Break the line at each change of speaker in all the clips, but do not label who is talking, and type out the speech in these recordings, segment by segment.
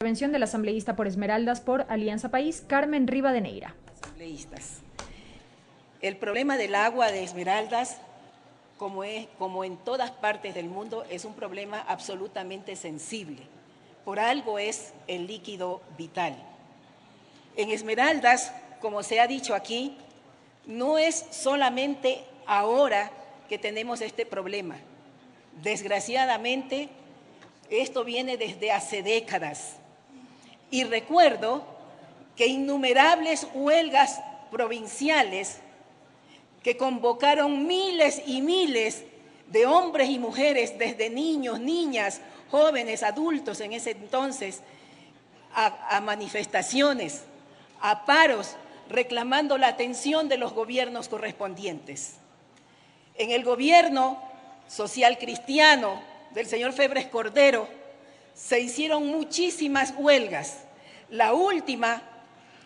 Intervención del asambleísta por Esmeraldas por Alianza País, Carmen Rivadeneira.
Asambleístas. El problema del agua de Esmeraldas, como en todas partes del mundo, es un problema absolutamente sensible. Por algo es el líquido vital. En Esmeraldas, como se ha dicho aquí, no es solamente ahora que tenemos este problema. Desgraciadamente, esto viene desde hace décadas. Y recuerdo que innumerables huelgas provinciales que convocaron miles y miles de hombres y mujeres, desde niños, niñas, jóvenes, adultos en ese entonces, a manifestaciones, a paros, reclamando la atención de los gobiernos correspondientes. En el gobierno social cristiano del señor Febres Cordero se hicieron muchísimas huelgas. La última,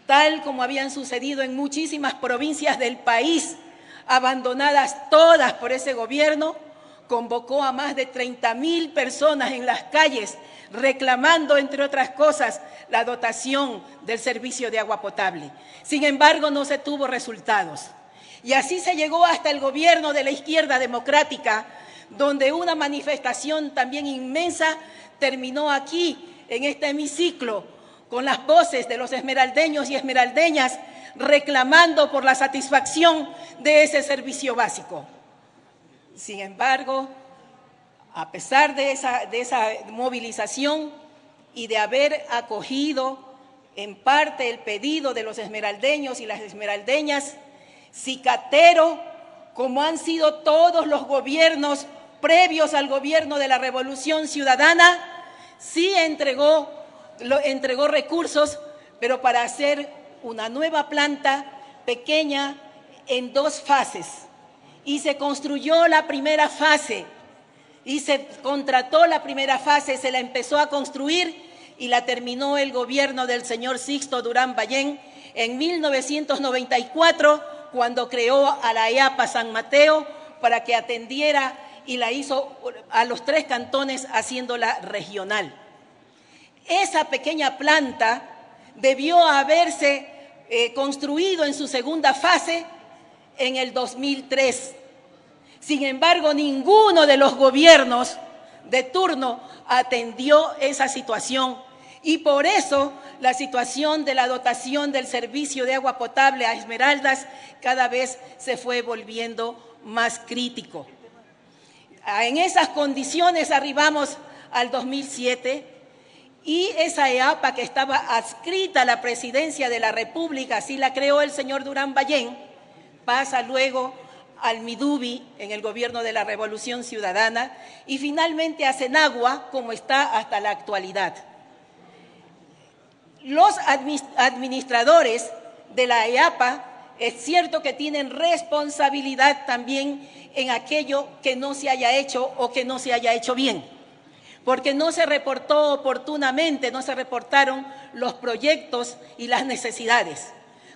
tal como habían sucedido en muchísimas provincias del país, abandonadas todas por ese gobierno, convocó a más de 30,000 personas en las calles reclamando, entre otras cosas, la dotación del servicio de agua potable. Sin embargo, no se tuvo resultados. Y así se llegó hasta el gobierno de la izquierda democrática, donde una manifestación también inmensa terminó aquí, en este hemiciclo, con las voces de los esmeraldeños y esmeraldeñas reclamando por la satisfacción de ese servicio básico. Sin embargo, a pesar de esa movilización y de haber acogido en parte el pedido de los esmeraldeños y las esmeraldeñas, cicatero, como han sido todos los gobiernos previos al gobierno de la Revolución Ciudadana, sí entregó recursos, pero para hacer una nueva planta pequeña en 2 fases. Y se construyó la primera fase, y se contrató la primera fase, se la empezó a construir y la terminó el gobierno del señor Sixto Durán Ballén en 1994, cuando creó a la EAPA San Mateo para que atendiera, y la hizo a los 3 cantones haciéndola regional. Esa pequeña planta debió haberse construido en su segunda fase en el 2003. Sin embargo, ninguno de los gobiernos de turno atendió esa situación, y por eso la situación de la dotación del servicio de agua potable a Esmeraldas cada vez se fue volviendo más crítico. En esas condiciones arribamos al 2007 y esa EAPA, que estaba adscrita a la presidencia de la República, así la creó el señor Durán Ballén, pasa luego al Midubi en el gobierno de la Revolución Ciudadana y finalmente a Senagua, como está hasta la actualidad. Los administradores de la EAPA es cierto que tienen responsabilidad también en aquello que no se haya hecho o que no se haya hecho bien, porque no se reportó oportunamente, no se reportaron los proyectos y las necesidades.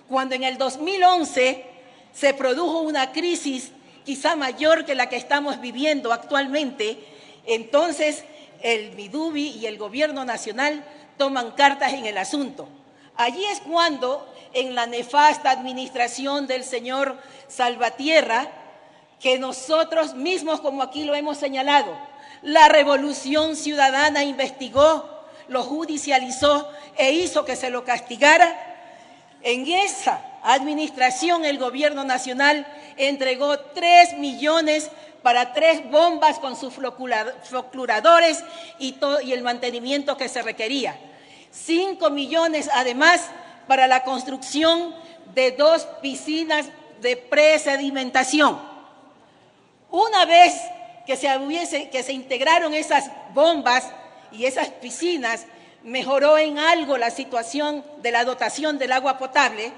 Cuando en el 2011 se produjo una crisis quizá mayor que la que estamos viviendo actualmente, entonces el Midubi y el Gobierno Nacional toman cartas en el asunto. Allí es cuando, en la nefasta administración del señor Salvatierra, que nosotros mismos, como aquí lo hemos señalado, la Revolución Ciudadana investigó, lo judicializó e hizo que se lo castigara, en esa administración el Gobierno Nacional entregó 3 millones para 3 bombas con sus flocluradores y el mantenimiento que se requería. 5 millones además para la construcción de 2 piscinas de presedimentación. Una vez que se integraron esas bombas y esas piscinas, mejoró en algo la situación de la dotación del agua potable.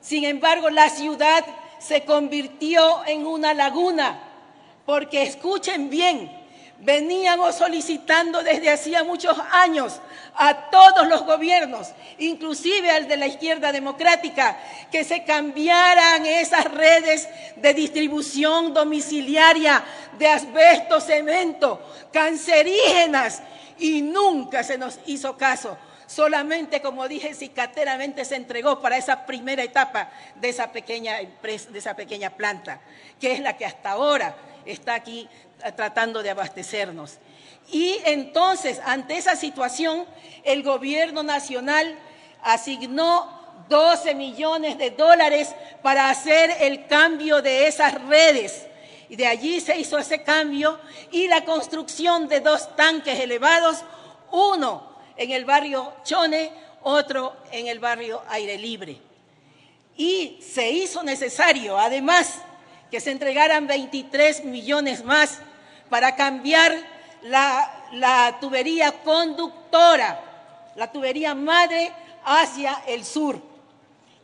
Sin embargo, la ciudad se convirtió en una laguna, porque escuchen bien, veníamos solicitando desde hacía muchos años a todos los gobiernos, inclusive al de la izquierda democrática, que se cambiaran esas redes de distribución domiciliaria de asbesto, cemento, cancerígenas, y nunca se nos hizo caso. Solamente, como dije, cicateramente se entregó para esa primera etapa de esa pequeña empresa, de esa pequeña planta, que es la que hasta ahora está aquí tratando de abastecernos. Y entonces, ante esa situación, el gobierno nacional asignó 12 millones de dólares para hacer el cambio de esas redes. Y de allí se hizo ese cambio y la construcción de 2 tanques elevados, uno en el barrio Chone, otro en el barrio Aire Libre. Y se hizo necesario, además, que se entregaran 23 millones más para cambiar la tubería conductora, la tubería madre hacia el sur.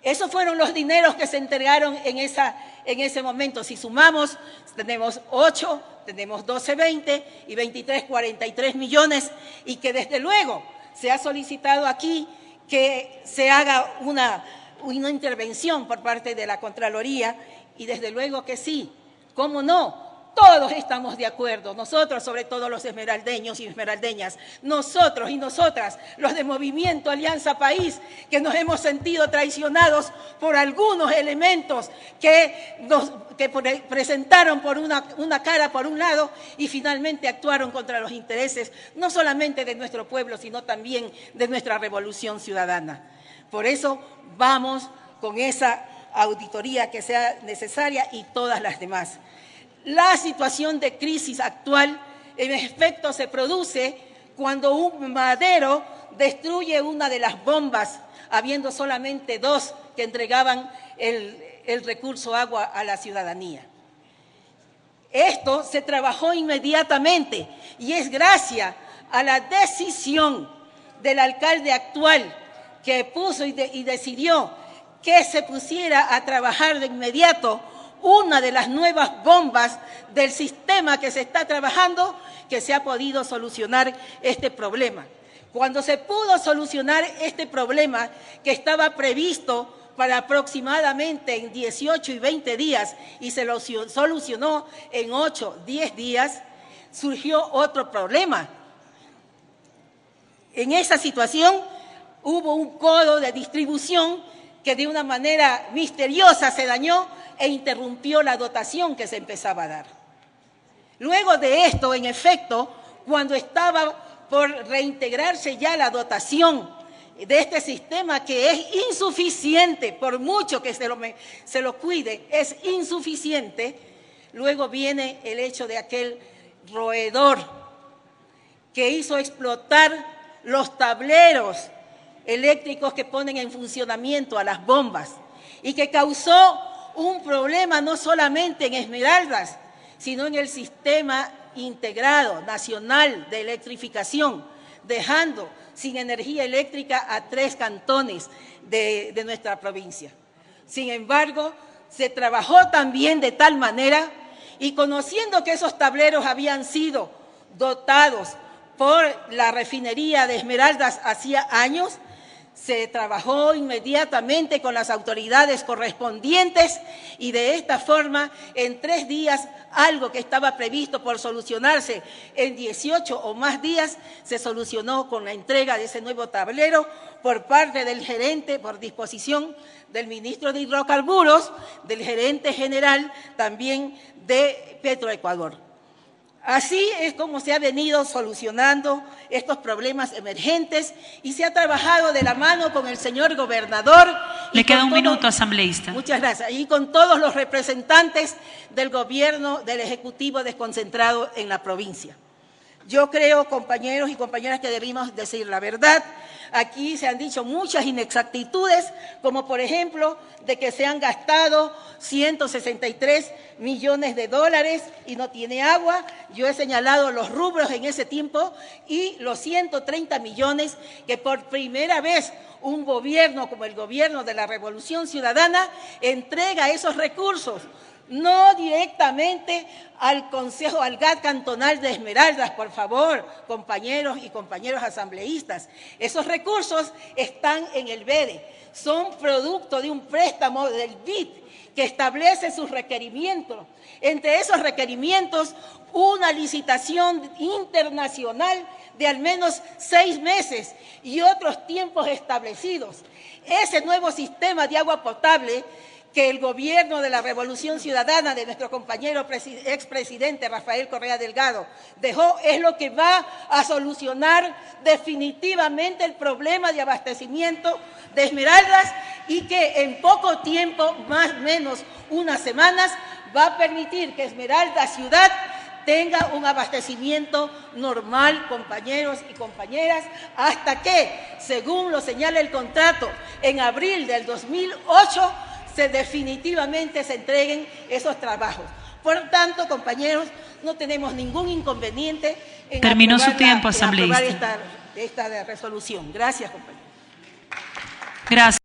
Esos fueron los dineros que se entregaron en ese momento. Si sumamos, tenemos 8, tenemos 12, 20 y 23, 43 millones, y que desde luego se ha solicitado aquí que se haga una intervención por parte de la Contraloría, y desde luego que sí, ¿cómo no? Todos estamos de acuerdo, nosotros, sobre todo los esmeraldeños y esmeraldeñas, nosotros y nosotras, los de Movimiento Alianza País, que nos hemos sentido traicionados por algunos elementos que presentaron por una cara por un lado y finalmente actuaron contra los intereses no solamente de nuestro pueblo, sino también de nuestra revolución ciudadana. Por eso vamos con esa auditoría que sea necesaria y todas las demás. La situación de crisis actual, en efecto, se produce cuando un madero destruye una de las bombas, habiendo solamente 2 que entregaban el recurso agua a la ciudadanía. Esto se trabajó inmediatamente y es gracias a la decisión del alcalde actual que puso y decidió que se pusiera a trabajar de inmediato una de las nuevas bombas del sistema que se está trabajando, que se ha podido solucionar este problema. Cuando se pudo solucionar este problema, que estaba previsto para aproximadamente en 18 y 20 días, y se lo solucionó en 8, 10 días, surgió otro problema. En esa situación hubo un codo de distribución que de una manera misteriosa se dañó e interrumpió la dotación que se empezaba a dar. Luego de esto, en efecto, cuando estaba por reintegrarse ya la dotación de este sistema, que es insuficiente, por mucho que se lo cuide, es insuficiente, luego viene el hecho de aquel roedor que hizo explotar los tableros eléctricos que ponen en funcionamiento a las bombas y que causó un problema no solamente en Esmeraldas, sino en el sistema integrado nacional de electrificación, dejando sin energía eléctrica a 3 cantones de nuestra provincia. Sin embargo, se trabajó también de tal manera, y conociendo que esos tableros habían sido dotados por la refinería de Esmeraldas hacía años, se trabajó inmediatamente con las autoridades correspondientes y de esta forma, en 3 días, algo que estaba previsto por solucionarse en 18 o más días, se solucionó con la entrega de ese nuevo tablero por parte del gerente, por disposición del ministro de Hidrocarburos, del gerente general también de Petroecuador. Así es como se ha venido solucionando estos problemas emergentes y se ha trabajado de la mano con el señor gobernador.
Le queda un minuto, asambleísta.
Muchas gracias. Y con todos los representantes del gobierno, del Ejecutivo desconcentrado en la provincia. Yo creo, compañeros y compañeras, que debemos decir la verdad. Aquí se han dicho muchas inexactitudes, como por ejemplo de que se han gastado 163 millones de dólares y no tiene agua. Yo he señalado los rubros en ese tiempo y los 130 millones que por primera vez un gobierno como el gobierno de la Revolución Ciudadana entrega esos recursos. No directamente al Consejo, al GAT cantonal de Esmeraldas, por favor, compañeros y compañeros asambleístas. Esos recursos están en el BEDE, son producto de un préstamo del BID que establece sus requerimientos. Entre esos requerimientos, una licitación internacional de al menos 6 meses y otros tiempos establecidos. Ese nuevo sistema de agua potable que el gobierno de la Revolución Ciudadana de nuestro compañero expresidente Rafael Correa Delgado dejó es lo que va a solucionar definitivamente el problema de abastecimiento de Esmeraldas y que en poco tiempo, más o menos unas semanas, va a permitir que Esmeraldas Ciudad tenga un abastecimiento normal, compañeros y compañeras, hasta que, según lo señala el contrato, en abril del 2008, definitivamente se entreguen esos trabajos. Por lo tanto, compañeros, no tenemos ningún inconveniente en
Terminó su tiempo, asambleísta.
aprobar esta resolución. Gracias, compañeros.
Gracias.